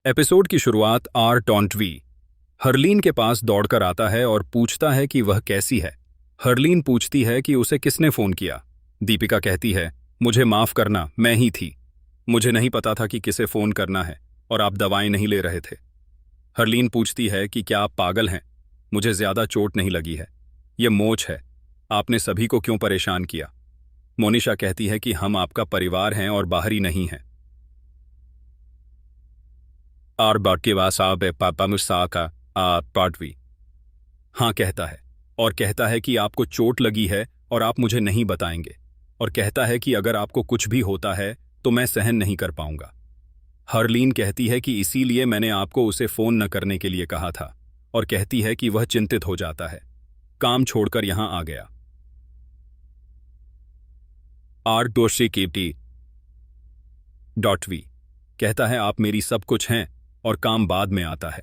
Episode की शुरुआत are टॉन्टवी Harleen के पास दौड़कर आता है और पूछता है कि वह कैसी है। हरलीन पूछती है कि उसे किसने फोन किया। दीपिका कहती है, मुझे माफ करना, मैं ही थी। मुझे नहीं पता था कि किसे फोन करना है और आप दवाएं नहीं ले रहे थे। हरलीन पूछती है कि क्या आप पागल हैं? मुझे ज्यादा चोट नहीं लगी है, ये मोच है। आपने सभी को क्यों परेशान किया? मोनिशा कहती है कि हम आपका परिवार हैं और बाहरी नहीं हैं। और के वास पापा मुस्सा का पाटवी हाँ कहता है और कहता है कि आपको चोट लगी है और आप मुझे नहीं बताएंगे, और कहता है कि अगर आपको कुछ भी होता है तो मैं सहन नहीं कर पाऊंगा। हरलीन कहती है कि इसीलिए मैंने आपको उसे फोन न करने के लिए कहा था, और कहती है कि वह चिंतित हो जाता है, काम छोड़कर यहां आ गया। आर डोशी कीप्टी डॉटवी कहता है, आप मेरी सब कुछ हैं और काम बाद में आता है।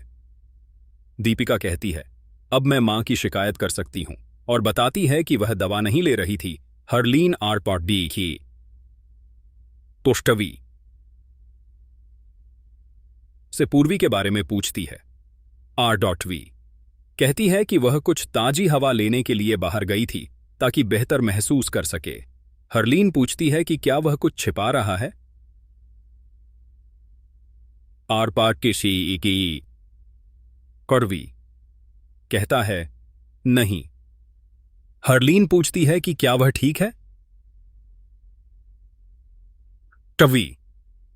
दीपिका कहती है, अब मैं मां की शिकायत कर सकती हूं, और बताती है कि वह दवा नहीं ले रही थी। हरलीन आरपॉट डी की पुष्टवी से पूर्वी के बारे में पूछती है। आर डॉटवी कहती है कि वह कुछ ताजी हवा लेने के लिए बाहर गई थी ताकि बेहतर महसूस कर सके। हरलीन पूछती है कि क्या वह कुछ छिपा रहा है। आरपाट किसी की कड़वी कहता है, नहीं। हरलीन पूछती है कि क्या वह ठीक है। टवी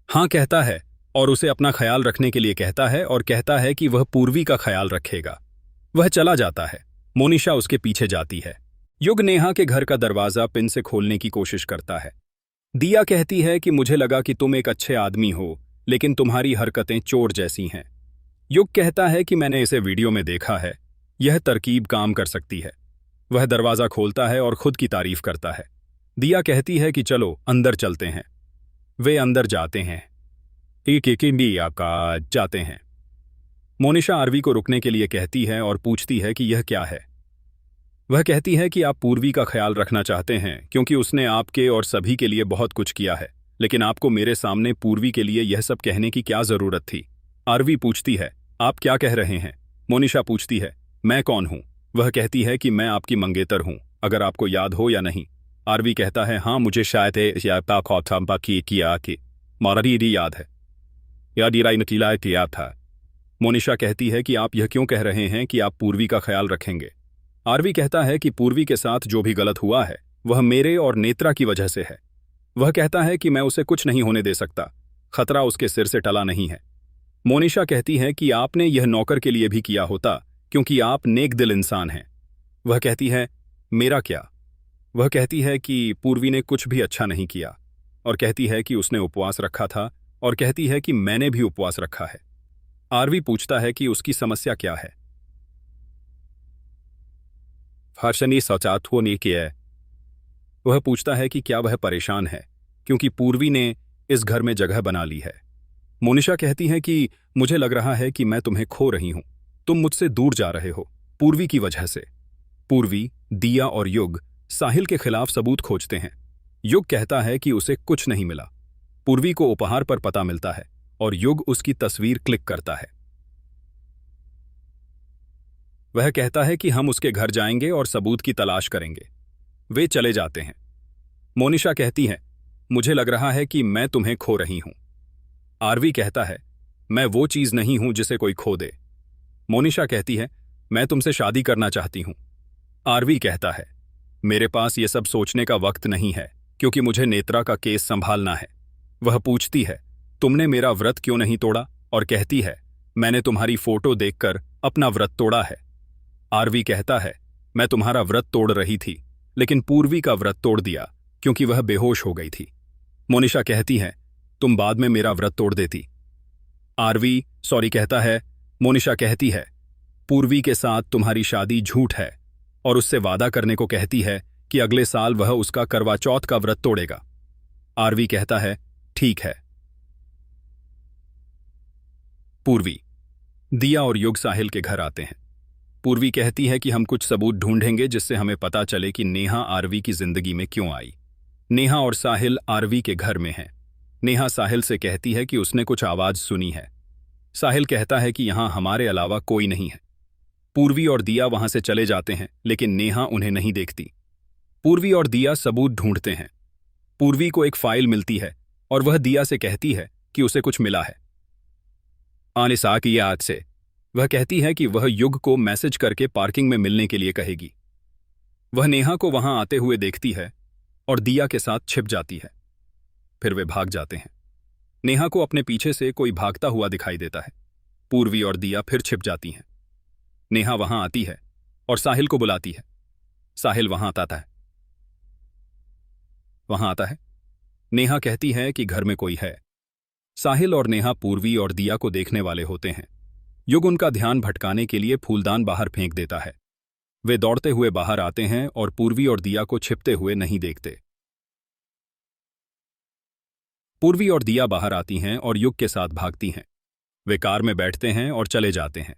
हां कहता है और उसे अपना ख्याल रखने के लिए कहता है, और कहता है कि वह पूर्वी का ख्याल रखेगा। वह चला जाता है। मोनिशा उसके पीछे जाती है। युग नेहा के घर का दरवाजा पिन से खोलने की कोशिश करता है। दिया कहती है कि मुझे लगा कि तुम एक अच्छे आदमी हो, लेकिन तुम्हारी हरकतें चोर जैसी हैं। युग कहता है कि मैंने इसे वीडियो में देखा है, यह तरकीब काम कर सकती है। वह दरवाजा खोलता है और खुद की तारीफ करता है। दिया कहती है कि चलो अंदर चलते हैं। वे अंदर जाते हैं। दिया का जाते हैं। मोनिशा आरवी को रुकने के लिए कहती है और पूछती है कि यह क्या है। वह कहती है कि आप पूर्वी का ख्याल रखना चाहते हैं क्योंकि उसने आपके और सभी के लिए बहुत कुछ किया है, लेकिन आपको मेरे सामने पूर्वी के लिए यह सब कहने की क्या जरूरत थी? आरवी पूछती है, आप क्या कह रहे हैं? मोनिशा पूछती है, मैं कौन हूं? वह कहती है कि मैं आपकी मंगेतर हूं, अगर आपको याद हो या नहीं। आरवी कहता है, हाँ मुझे शायद याद है, याद था। मोनिशा कहती है कि आप यह क्यों कह रहे हैं कि आप पूर्वी का ख्याल रखेंगे? आरवी कहता है कि पूर्वी के साथ जो भी गलत हुआ है वह मेरे और नेत्रा की वजह से है। वह कहता है कि मैं उसे कुछ नहीं होने दे सकता, खतरा उसके सिर से टला नहीं है। मोनिशा कहती है कि आपने यह नौकर के लिए भी किया होता क्योंकि आप नेक दिल इंसान हैं। वह कहती है, मेरा क्या? वह कहती है कि पूर्वी ने कुछ भी अच्छा नहीं किया, और कहती है कि उसने उपवास रखा था, और कहती है कि मैंने भी उपवास रखा है। आरवी पूछता है कि उसकी समस्या क्या है। हर्षनी सचात होने की है। वह पूछता है कि क्या वह परेशान है क्योंकि पूर्वी ने इस घर में जगह बना ली है। मोनिशा कहती है कि मुझे लग रहा है कि मैं तुम्हें खो रही हूं, तुम मुझसे दूर जा रहे हो पूर्वी की वजह से। पूर्वी, दिया और युग साहिल के खिलाफ सबूत खोजते हैं। युग कहता है कि उसे कुछ नहीं मिला। पूर्वी को उपहार पर पता मिलता है और युग उसकी तस्वीर क्लिक करता है। वह कहता है कि हम उसके घर जाएंगे और सबूत की तलाश करेंगे। वे चले जाते हैं। मोनिशा कहती है, मुझे लग रहा है कि मैं तुम्हें खो रही हूं। आरवी कहता है, मैं वो चीज नहीं हूं जिसे कोई खो दे। मोनिशा कहती है, मैं तुमसे शादी करना चाहती हूं। आरवी कहता है, मेरे पास ये सब सोचने का वक्त नहीं है क्योंकि मुझे नेत्रा का केस संभालना है। वह पूछती है, तुमने मेरा व्रत क्यों नहीं तोड़ा? और कहती है, मैंने तुम्हारी फोटो देखकर अपना व्रत तोड़ा है। आरवी कहता है, मैं तुम्हारा व्रत तोड़ रही थी, लेकिन पूर्वी का व्रत तोड़ दिया क्योंकि वह बेहोश हो गई थी। मोनिशा कहती है, तुम बाद में मेरा व्रत तोड़ देती। आरवी सॉरी कहता है। मोनिशा कहती है, पूर्वी के साथ तुम्हारी शादी झूठ है, और उससे वादा करने को कहती है कि अगले साल वह उसका करवा चौथ का व्रत तोड़ेगा। आरवी कहता है, ठीक है। पूर्वी, दिया और युग साहिल के घर आते हैं। पूर्वी कहती है कि हम कुछ सबूत ढूंढेंगे जिससे हमें पता चले कि नेहा आरवी की जिंदगी में क्यों आई। नेहा और साहिल आरवी के घर में हैं। नेहा साहिल से कहती है कि उसने कुछ आवाज सुनी है। साहिल कहता है कि यहां हमारे अलावा कोई नहीं है। पूर्वी और दिया वहां से चले जाते हैं, लेकिन नेहा उन्हें नहीं देखती। पूर्वी और दिया सबूत ढूंढते हैं। पूर्वी को एक फाइल मिलती है और वह दिया से कहती है कि उसे कुछ मिला है। आनिसा की याद से वह कहती है कि वह युग को मैसेज करके पार्किंग में मिलने के लिए कहेगी। वह नेहा को वहां आते हुए देखती है और दिया के साथ छिप जाती है। फिर वे भाग जाते हैं। नेहा को अपने पीछे से कोई भागता हुआ दिखाई देता है। पूर्वी और दिया फिर छिप जाती हैं। नेहा वहां आती है और साहिल को बुलाती है। साहिल वहां आता है। नेहा कहती है कि घर में कोई है। साहिल और नेहा पूर्वी और दिया को देखने वाले होते हैं। युग उनका ध्यान भटकाने के लिए फूलदान बाहर फेंक देता है। वे दौड़ते हुए बाहर आते हैं और पूर्वी और दिया को छिपते हुए नहीं देखते। पूर्वी और दिया बाहर आती हैं और युग के साथ भागती हैं। वे कार में बैठते हैं और चले जाते हैं।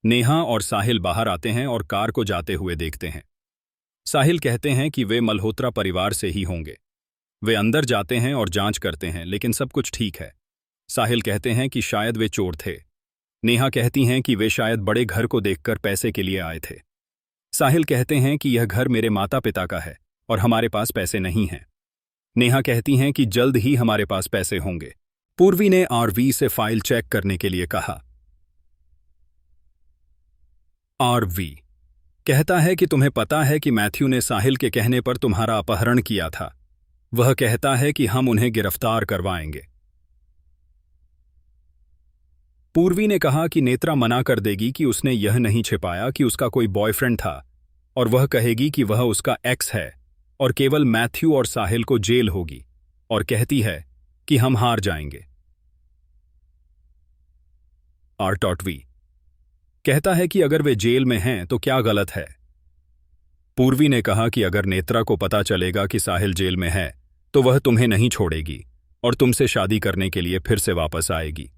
नेहा और साहिल बाहर आते हैं और कार को जाते हुए देखते हैं। साहिल कहते हैं कि वे मल्होत्रा परिवार से ही होंगे। वे अंदर जाते हैं और जांच करते हैं, लेकिन सब कुछ ठीक है। साहिल कहते हैं कि शायद वे चोर थे। नेहा कहती हैं कि वे शायद बड़े घर को देखकर पैसे के लिए आए थे। साहिल कहते हैं कि यह घर मेरे माता पिता का है और हमारे पास पैसे नहीं हैं। नेहा कहती हैं कि जल्द ही हमारे पास पैसे होंगे। पूर्वी ने आरवी से फाइल चेक करने के लिए कहा। आरवी कहता है कि तुम्हें पता है कि मैथ्यू ने साहिल के कहने पर तुम्हारा अपहरण किया था। वह कहता है कि हम उन्हें गिरफ्तार करवाएंगे। पूर्वी ने कहा कि नेत्रा मना कर देगी कि उसने यह नहीं छिपाया कि उसका कोई बॉयफ्रेंड था, और वह कहेगी कि वह उसका एक्स है और केवल मैथ्यू और साहिल को जेल होगी, और कहती है कि हम हार जाएंगे। आर.वी कहता है कि अगर वे जेल में हैं तो क्या गलत है। पूर्वी ने कहा कि अगर नेत्रा को पता चलेगा कि साहिल जेल में है तो वह तुम्हें नहीं छोड़ेगी और तुमसे शादी करने के लिए फिर से वापस आएगी।